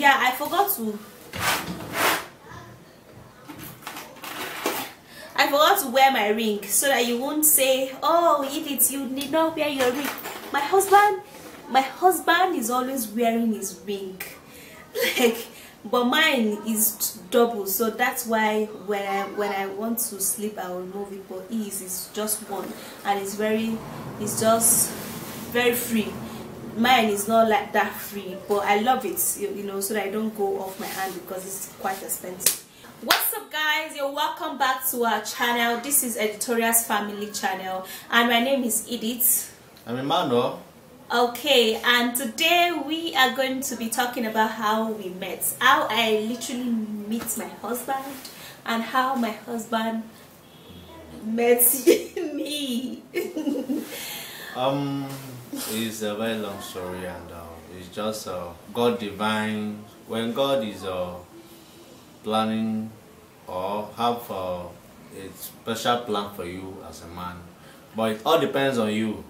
yeah, I forgot to wear my ring, so that you won't say, oh Edith, you need not wear your ring. My husband is always wearing his ring. Like, but mine is double, so that's why when I want to sleep I will remove it. But his is just one, and it's just very free. Mine is not like that free, but I love it, you know, so that I don't go off my hand because it's quite expensive. What's up guys, you're welcome back to our channel. This is Editorial's family channel, and my name is Edith. I'm Emmanuel. Okay, and today we are going to be talking about how we met, how I literally meet my husband, and how my husband met me. It's a very long story, and it's just God divine. When God is planning or have a special plan for you as a man, but it all depends on you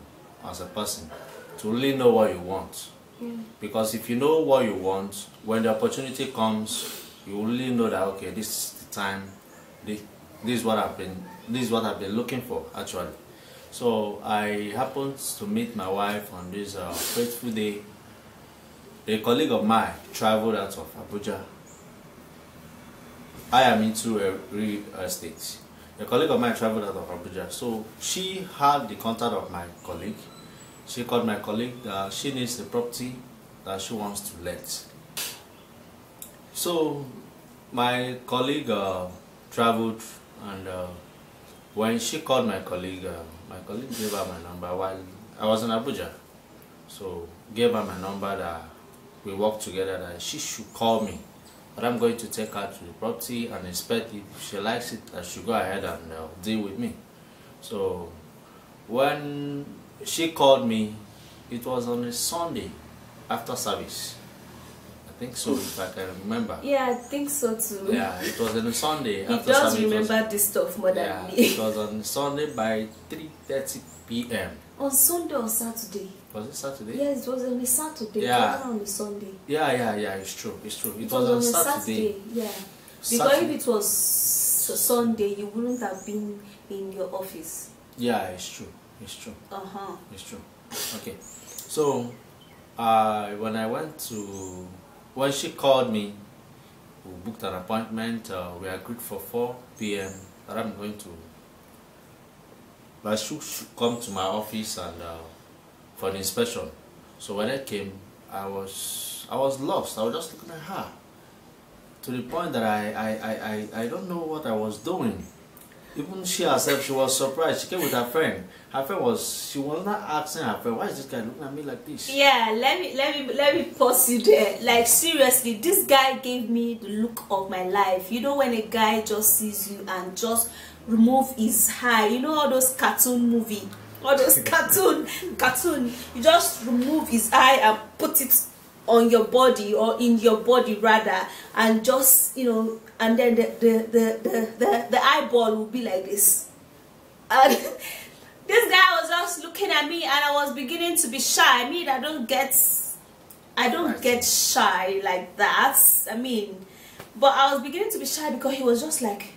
as a person to really know what you want. Because if you know what you want, when the opportunity comes, you really know that okay, this is the time, this is what I've been looking for actually. So I happened to meet my wife on this fateful day. A colleague of mine traveled out of Abuja. I am into real estate. A colleague of mine traveled out of Abuja, so she had the contact of my colleague. She called my colleague that she needs the property that she wants to let. So my colleague traveled, and when she called my colleague gave her my number while I was in Abuja. So gave her my number that we worked together, that she should call me. But I'm going to take her to the property and inspect it. If she likes it, I should go ahead and deal with me. So when she called me, it was on a Sunday after service. I think so, if I can remember. Yeah, I think so too. Yeah, it was on a Sunday after after service. He does remember this stuff more than me. It was on Sunday by 3:30 p.m. On Sunday or Saturday? Was it Saturday? Yes, it was on a Saturday. Yeah. It wasn't on a Sunday. Yeah, it's true. It was on Saturday. Yeah. Because Saturday. if it was Sunday, you wouldn't have been in your office. Yeah, it's true. It's true. Okay. So when she called me, we booked an appointment. We agreed for 4 p.m. that I'm going to. But she should come to my office and for the inspection. So when I came, I was lost. I was just looking at her to the point that I don't know what I was doing. Even she herself, she was surprised. She came with her friend. Her friend she was not asking her friend, why is this guy looking at me like this? Yeah, let me pause you there. Like seriously, this guy gave me the look of my life. You know when a guy just sees you and just remove his eye. You know all those cartoon movie, all those cartoon, you just remove his eye and put it on your body, or in your body rather, and just, you know, and then the eyeball will be like this. And this guy was just looking at me, and I was beginning to be shy. I mean, I don't get shy like that. I mean, but I was beginning to be shy because he was just like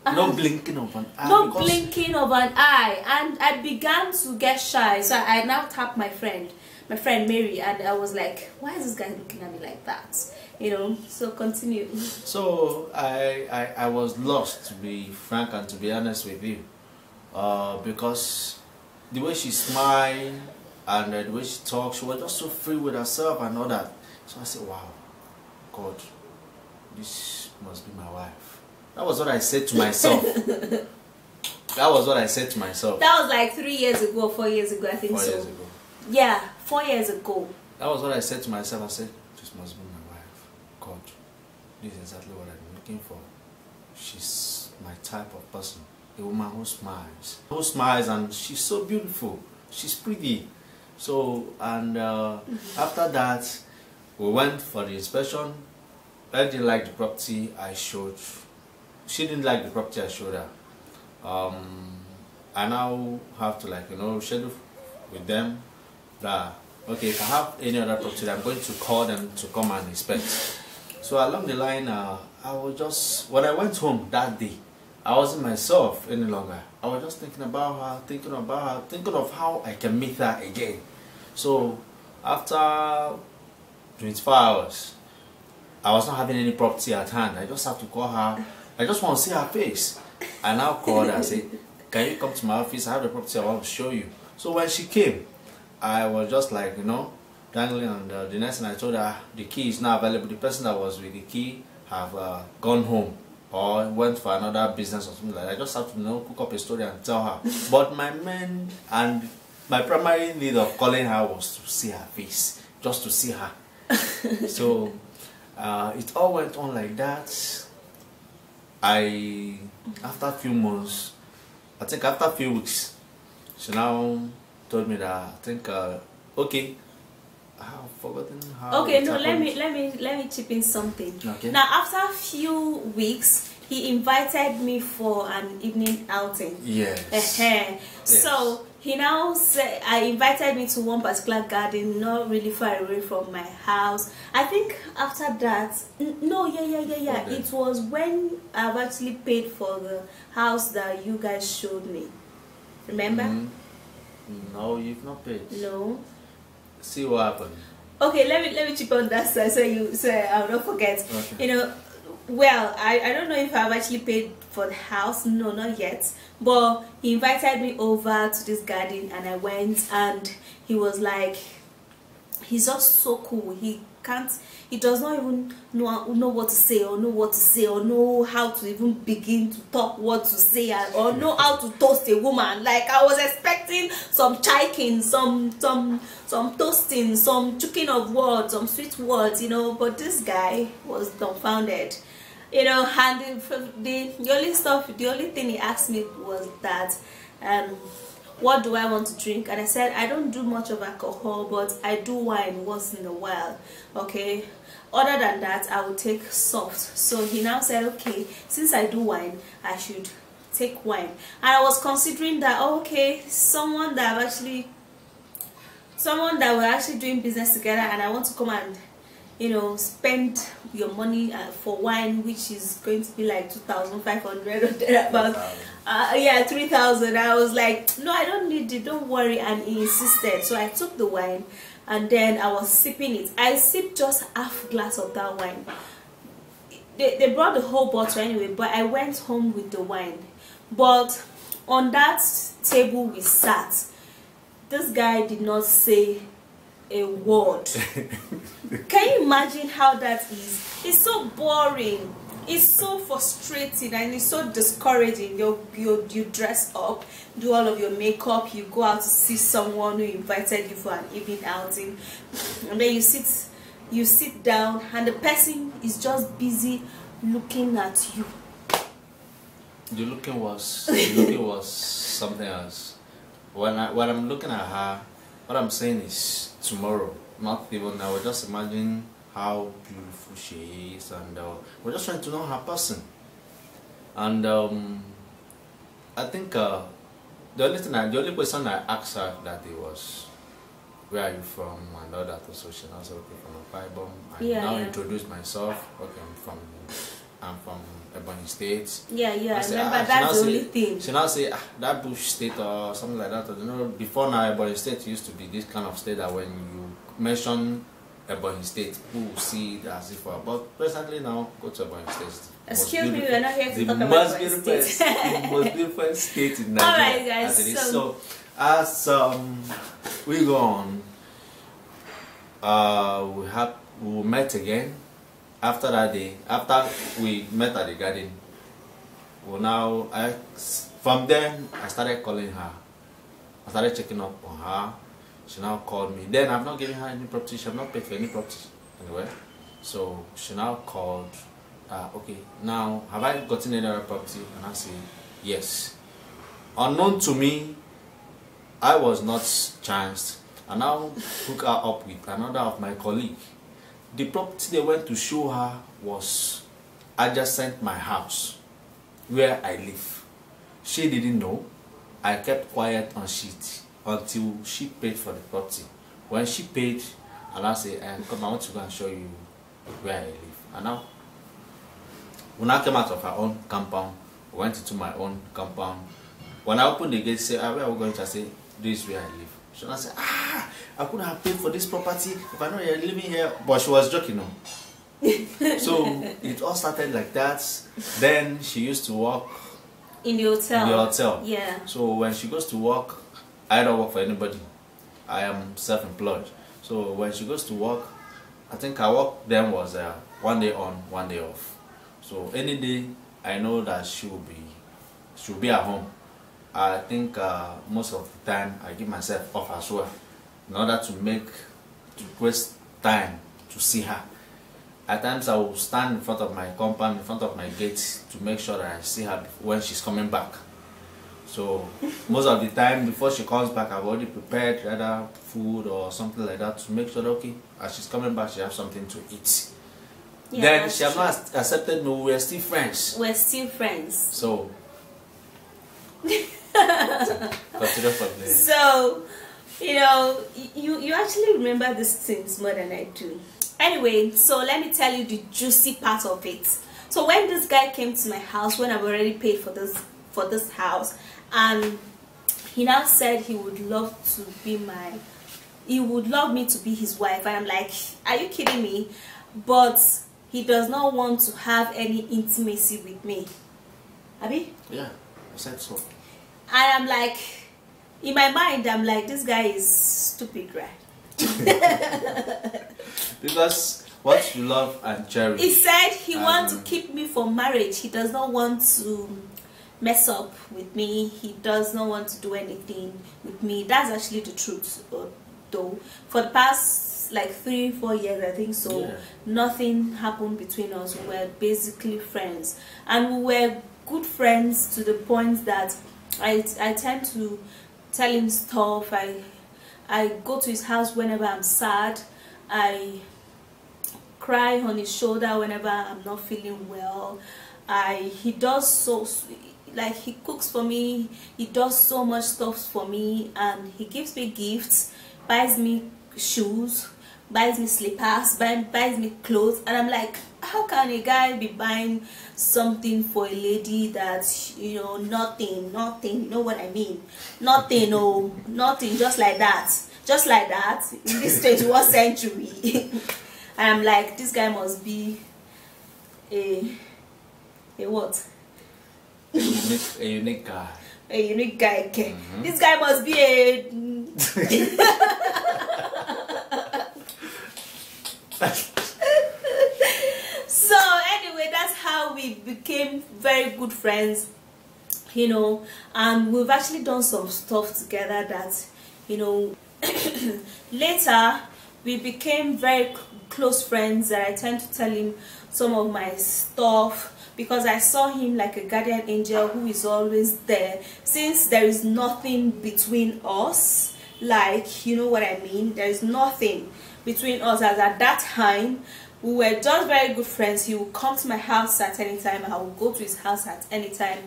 no blinking of an eye. No blinking of an eye, and I began to get shy. So I now tapped my friend Mary, and I was like, "Why is this guy looking at me like that?" You know. So continue. So I was lost, to be frank and to be honest with you, because the way she smiled and the way she talked, she was just so free with herself and all that. So I said, "Wow, God, this must be my wife." That was what I said to myself. That was what I said to myself. That was like 3 years ago, 4 years ago, I think. 4 so. years ago. Yeah, 4 years ago. That was what I said to myself. I said, this must be my wife. God, this is exactly what I'm looking for. She's my type of person. A woman who smiles, and she's so beautiful. She's pretty. So, and after that, we went for the inspection. I didn't like the property I showed. She didn't like the property I showed her. I now have to, like, you know, schedule with them that okay, if I have any other property, I'm going to call them to come and inspect. So along the line, I was just, when I went home that day, I wasn't myself any longer. I was just thinking about her, thinking of how I can meet her again. So after 24 hours, I was not having any property at hand. I just have to call her. I just want to see her face. I now called her and said, can you come to my office? I have a property I want to show you. So when she came, I was just like, dangling on the next thing I told her, the key is not available. The person that was with the key have gone home or went for another business or something like that. I just have to cook up a story and tell her. But my main and my primary need of calling her was to see her face, just to see her. So it all went on like that. After a few months, I think after a few weeks, she now told me that okay, I've forgotten how. Okay, no, let me chip in something. Okay. Now, after a few weeks, he invited me for an evening outing. Yes. Yes. So he now said, I invited me to one particular garden, not really far away from my house. I think after that, no, yeah. Okay. It was when I've actually paid for the house that you guys showed me. Remember? No, you've not paid. No. See what happened. Okay, let me chip on that side so I'll not forget. Okay. Well, I don't know if I've actually paid for the house. No, not yet. But he invited me over to this garden and I went, and he was like, he's just so cool. He does not even know what to say or know how to even begin to talk what to say or know how to toast a woman. Like, I was expecting some chiking, some toasting, some choking of words, some sweet words, but this guy was dumbfounded. And the only thing he asked me was that, what do I want to drink? And I said, I don't do much of alcohol, but I do wine once in a while. Okay, other than that, I will take soft. So he now said, okay, since I do wine, I should take wine. And I was considering that, okay, someone that we're actually doing business together, and I want to come and spend your money for wine, which is going to be like 2,500 or thereabout. 3,000. I was like, no, I don't need it, don't worry. And he insisted. So I took the wine and then I was sipping it. I sipped just half glass of that wine. They brought the whole bottle anyway, but I went home with the wine. But on that table we sat, this guy did not say a word. Can you imagine how that is? It's so boring. It's so frustrating and it's so discouraging. You dress up, do all of your makeup, you go out to see someone who invited you for an evening outing, and then you sit down and the person is just busy looking at you. The looking was something else. When I'm looking at her, what I'm saying is tomorrow, not even now. We're just imagining how beautiful she is, and we're just trying to know her person. And I think the only question I asked her that day was, where are you from, and all that. So she now said, okay, from Bible. I now introduced myself. Okay, I'm from Ebonyi State. Yeah, I remember that's the only thing. She now say, that bush state or something like that. Before now, Ebonyi State used to be this kind of state that when you mention Ebonyi State, people will see it as if, but presently now, go to Ebonyi State. Excuse me, we're not here to talk about Ebonyi State. The most beautiful state in Nigeria. Alright, guys. So as we go on, we met again. After that day, after we met at the garden, from then I started calling her. I started checking up on her. She now called me. Then I've not given her any property. She have not paid for any property anyway. So she now called. Okay, now have I gotten any other property? And I say yes. Unknown to me, I was not chanced. I now hook her up with another of my colleagues. The property they went to show her was adjacent my house, where I live. She didn't know. I kept quiet on shit until she paid for the property. When she paid, and I say, come, I want to go and show you where I live. And now, when I came out of her own compound, went into my own compound. When I opened the gate, say, where are we going to? I say, this is where I live. She said, I couldn't have paid for this property if I know you're living here. But she was joking, no. So it all started like that. Then she used to work in the hotel. In the hotel. Yeah. So when she goes to work, I don't work for anybody. I am self-employed. So when she goes to work, I think her work then was 1 day on, 1 day off. So any day I know that she'll be at home. I think most of the time I give myself off as well, in order to waste time to see her. At times I will stand in front of my compound, in front of my gate, to make sure that I see her when she's coming back. So most of the time before she comes back, I've already prepared either food or something like that to make sure that, okay, as she's coming back, she has something to eat. Yeah, then she has not accepted, no, we're still friends. We're still friends. So consider from there. So, you know, you actually remember these things more than I do. Anyway, so let me tell you the juicy part of it. So when this guy came to my house, when I've already paid for this house, and he now said he would love me to be his wife, and I'm like, are you kidding me? But he does not want to have any intimacy with me. Abi? Yeah, I said so. And I'm like, in my mind, I'm like, this guy is stupid, right? Because what you love and cherish. He said he wants to keep me for marriage. He does not want to mess up with me. He does not want to do anything with me. That's actually the truth, though. For the past like 3-4 years, I think so, yeah, nothing happened between us. We were basically friends, and we were good friends to the point that I tend to tell him stuff. I go to his house whenever I'm sad. I cry on his shoulder whenever I'm not feeling well. He does so, like, he cooks for me, he does so much stuff for me, and he gives me gifts, buys me shoes, buys me slippers, buys me clothes. And I'm like, how can a guy be buying something for a lady that, you know, nothing, you know what I mean? Nothing, oh, nothing, just like that in this 21st century. And I'm like, this guy must be a what? A unique guy. A unique guy. Okay. This guy must be a So anyway, that's how we became very good friends, you know, and we've actually done some stuff together that, you know, later we became very close friends, that I tend to tell him some of my stuff, because I saw him like a guardian angel who is always there, since there is nothing between us. Like, you know what I mean? There is nothing between us, as at that time we were just very good friends. He would come to my house at any time, I would go to his house at any time.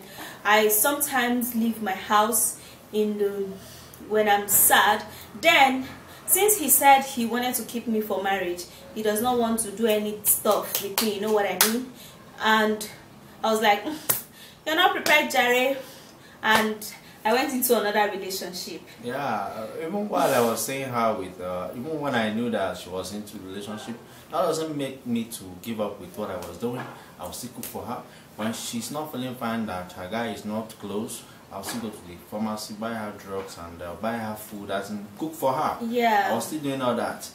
I sometimes leave my house when I'm sad. Then, since he said he wanted to keep me for marriage, he does not want to do any stuff with me, you know what I mean? And I was like, you're not prepared, Jare. And I went into another relationship. Yeah, even while I was seeing her with, even when I knew that she was into the relationship, that doesn't make me to give up with what I was doing. I will still cook for her. When she's not feeling fine, that her guy is not close, I'll still go to the pharmacy, buy her drugs, and buy her food, and cook for her. Yeah. I was still doing all that.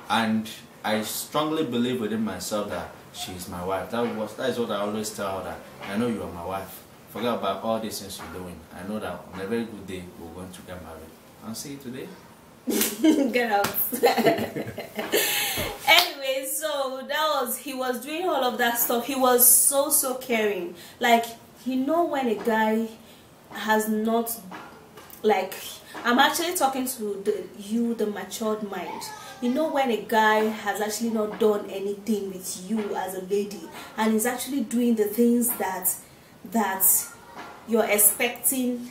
And I strongly believe within myself that she is my wife. That is what I always tell her, that I know you are my wife. Forget about all these things you're doing. I know that on a very good day, we're going to get married. And see you today. Get out. Anyway, so he was doing all of that stuff. He was so caring. Like, you know, when a guy has not, like, I'm actually talking to the matured mind. You know, when a guy has actually not done anything with you as a lady, and is actually doing the things that you're expecting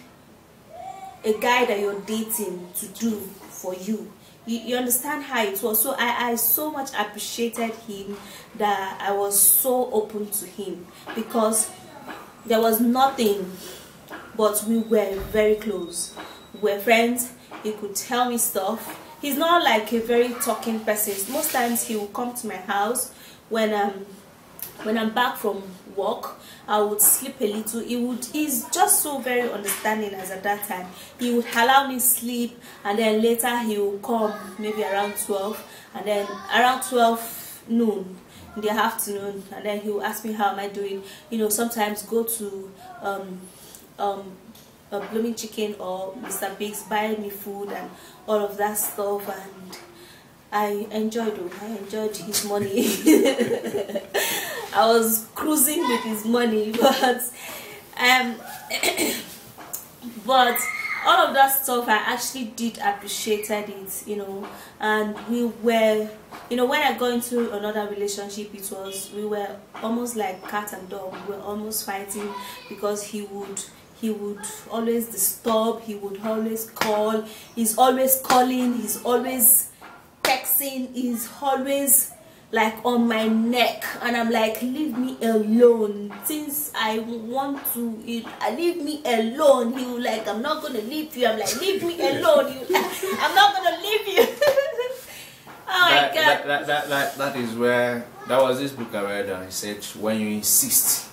a guy that you're dating to do for you. You understand how it was. So I so much appreciated him that I was so open to him, because there was nothing, but we were very close. We were friends. He could tell me stuff. He's not like a very talking person. Most times he will come to my house when I'm back from work. I would sleep a little. He's just so very understanding. As at that time, he would allow me sleep, and then later he will come maybe around 12, and then around 12 noon in the afternoon, and then he will ask me how am I doing. You know, sometimes go to a Blooming Chicken or Mr. Biggs, buy me food and all of that stuff, and I enjoyed his money. I was cruising with his money, but but all of that stuff I actually did appreciated it, you know. And we were, you know, when I got into another relationship, we were almost like cat and dog. We were almost fighting, because he would always disturb, he would always call, he's always calling, he's always texting, he's always like on my neck, and I'm like, leave me alone. Since I want to, leave me alone. He was like, I'm not gonna leave you. I'm like, leave me alone. I'm not gonna leave you. Oh my God. That is where, that was this book I read, and it said, when you insist,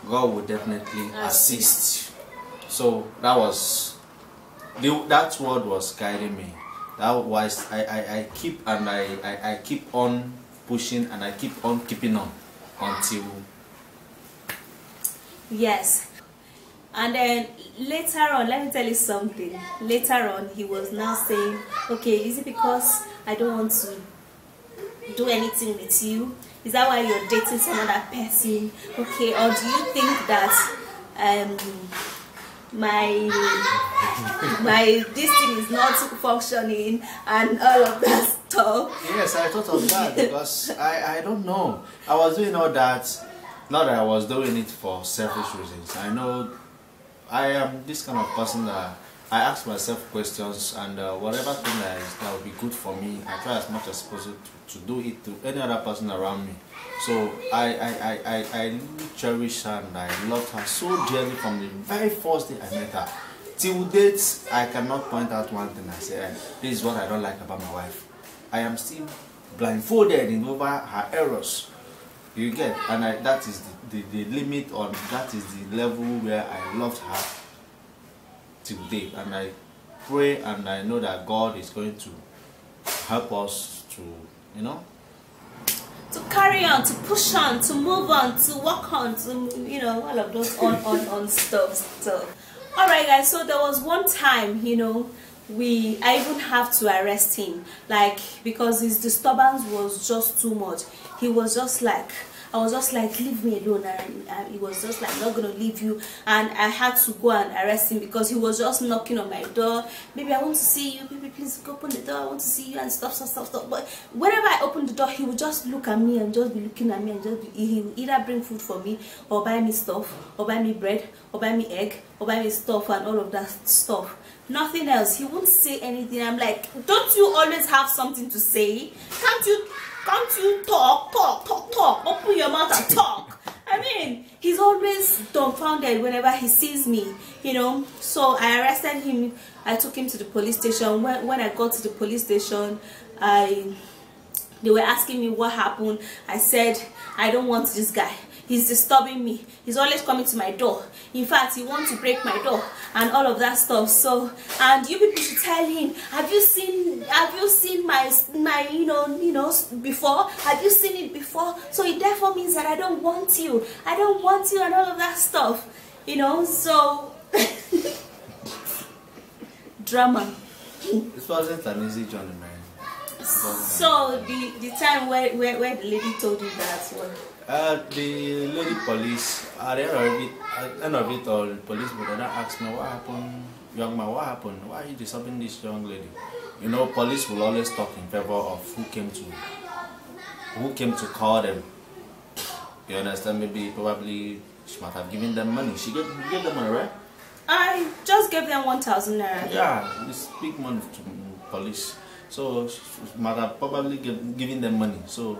God will definitely assist. So that was, that word was guiding me. That was, I keep on pushing, and I keep on keeping on until. Yes. And then later on, let me tell you something. Later on, he was now saying, okay, is it because I don't want to do anything with you? Is that why you're dating some other person? Okay, or do you think that my this thing is not functioning and all of that stuff? Yes, I thought of that, because I don't know. I was doing all that, not that I was doing it for selfish reasons. I know I am this kind of person that I ask myself questions, and whatever thing that will be good for me, I try as much as possible to do it to any other person around me. So I really cherish her, and I loved her so dearly from the very first day I met her. Till date, I cannot point out one thing. I say, this is what I don't like about my wife. I am still blindfolded in over her errors. You get, and that is the limit, on that is the level where I loved her till date. And I pray, and I know that God is going to help us to, you know, to carry on, to push on, to move on, to walk on, to, you know, all of those on stuff. So, all right, guys. So there was one time, you know, I even have to arrest him, like, because his disturbance was just too much. He was just like, I was just like, leave me alone, and he was just like, I'm not gonna leave you. And I had to go and arrest him, because he was just knocking on my door. Baby, I want to see you. Baby, please open the door. I want to see you, and stuff. But whenever I opened the door, he would just look at me and just be looking at me, and he would either bring food for me, or buy me stuff, or buy me bread, or buy me egg, or buy me stuff, and all of that stuff. Nothing else. He won't say anything. I'm like, don't you always have something to say? Can't you talk? Open your mouth and talk. I mean, he's always dumbfounded whenever he sees me, you know. So I arrested him. I took him to the police station. When I got to the police station, they were asking me what happened. I said, I don't want this guy. He's disturbing me. He's always coming to my door. In fact, he wants to break my door and all of that stuff. So, and you people should tell him, have you seen my you know before? Have you seen it before? So it therefore means that I don't want you. I don't want you, and all of that stuff. You know, so drama. It wasn't an easy journey, man. So the time where the lady told you that one. The lady police, at the end of it all, the police would then ask me, what happened, young man, what happened? Why are you disturbing this young lady? You know, police will always talk in favor of who came to call them. You understand? Maybe, probably, she might have given them money. She gave them money, right? I just gave them 1,000 naira. Yeah, it's big money to police. So she might have probably giving them money. So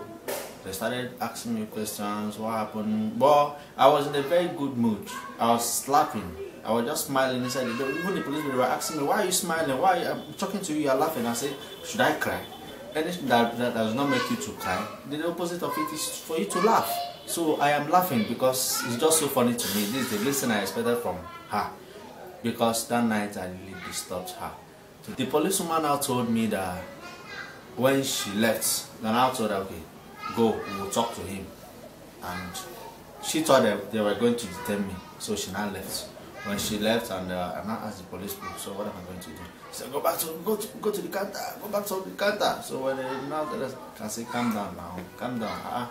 they started asking me questions, what happened? But I was in a very good mood. I was laughing. I was just smiling inside the door. Even the police were asking me, why are you smiling? Why I'm talking to you, you're laughing. I said, should I cry? Anything that does not make you to cry, the opposite of it is for you to laugh. So I am laughing because it's just so funny to me. This is the lesson I expected from her. Because that night I really disturbed her. So the policewoman now told me that when she left, then I told her, okay, go, we will talk to him. And she thought that they were going to detain me, so she now left. When she left, and I now asked the police people, so what am I going to do? She said, go to the counter, go back to the counter. So when they now can say, calm down now, calm down.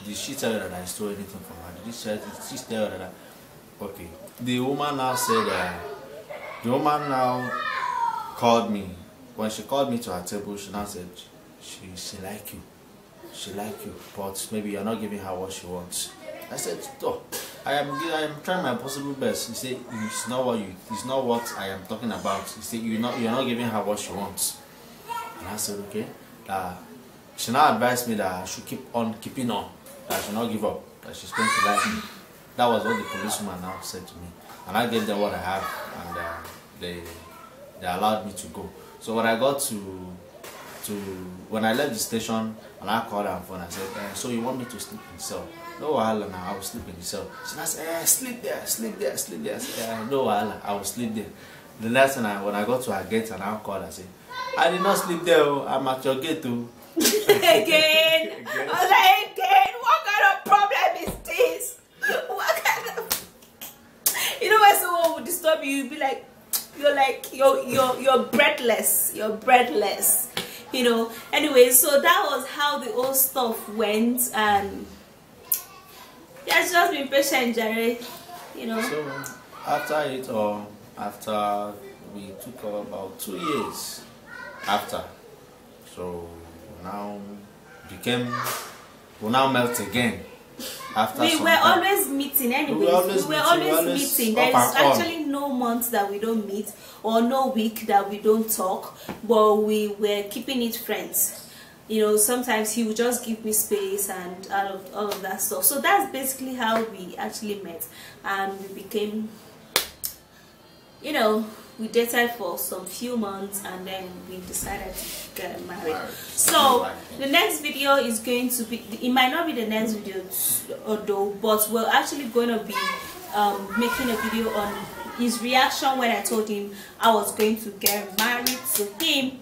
Did she tell you that I stole anything from her? Did she tell you that? Okay. The woman now said the woman now called me. When she called me to her table, she now said she like you. She like you, but maybe you're not giving her what she wants. I said, oh, I am trying my possible best. He said, it's not what I am talking about. He said, you're not giving her what she wants. And I said, okay. She now advised me that I should keep on keeping on. That I should not give up. That she's going to like me. That was what the policewoman now said to me. And I gave them what I have, and they allowed me to go. So when I got when I left the station, and I called her on phone, I said, so you want me to sleep in the cell? No, I will sleep in the cell. She said, sleep there, sleep there, sleep there. I said, no, I will sleep there. The next time when I got to her gate, and I called, I said, I did not sleep there, I'm at your gate too. Again? I was like, again? What kind of problem is this? What kind of... You know when someone would disturb you, you'd be like, you're breathless. You're breathless. You know. Anyway, so that was how the whole stuff went, and yeah, just been patient, Jerry. You know. So after it, or after we took about 2 years after, so now we now met again. After we were always meeting anyways. We were always meeting. There is actually no month that we don't meet, or no week that we don't talk, but we were keeping it friends. You know, sometimes he would just give me space and all of that stuff. So that's basically how we actually met, and we became, you know, we dated for some few months, and then we decided to get married. So the next video is going to be, it might not be the next video although, but we're actually going to be making a video on his reaction when I told him I was going to get married to him,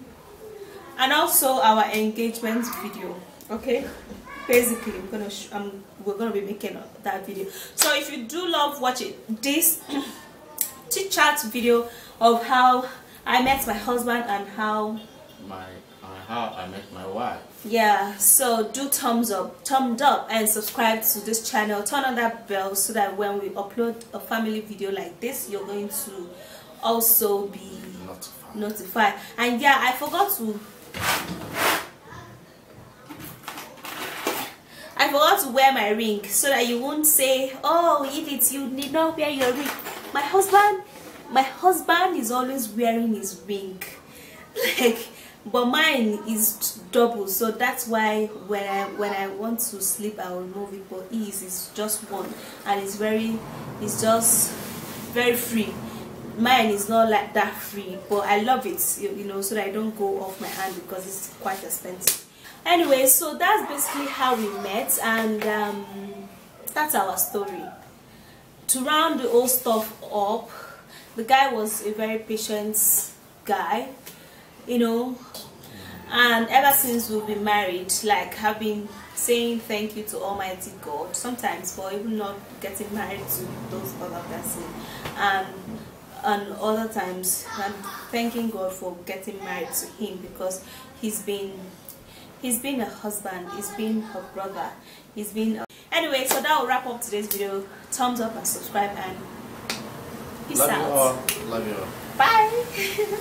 and also our engagement video. Okay, basically we're gonna be making that video. So if you do love watching this chit chat video of how I met my husband and how I met my wife, yeah, so do thumbs up and subscribe to this channel. Turn on that bell so that when we upload a family video like this, you're going to also be notified. And yeah, I forgot to wear my ring, so that you won't say, oh, Edith, you did not wear your ring. My husband is always wearing his ring, like, but mine is double, so that's why when I want to sleep I will move it. But his is just one, and it's just very free. Mine is not like that free, but I love it, you know, so that I don't go off my hand because it's quite expensive. Anyway, so that's basically how we met, and that's our story. To round the whole stuff up, the guy was a very patient guy, you know, and ever since we've been married, like, I've been saying thank you to Almighty God sometimes for even not getting married to those other persons, and other times I'm thanking God for getting married to him, because he's been a husband, he's been a brother, he's been anyway. So that will wrap up today's video. Thumbs up and subscribe, and peace out. Love you all. Bye.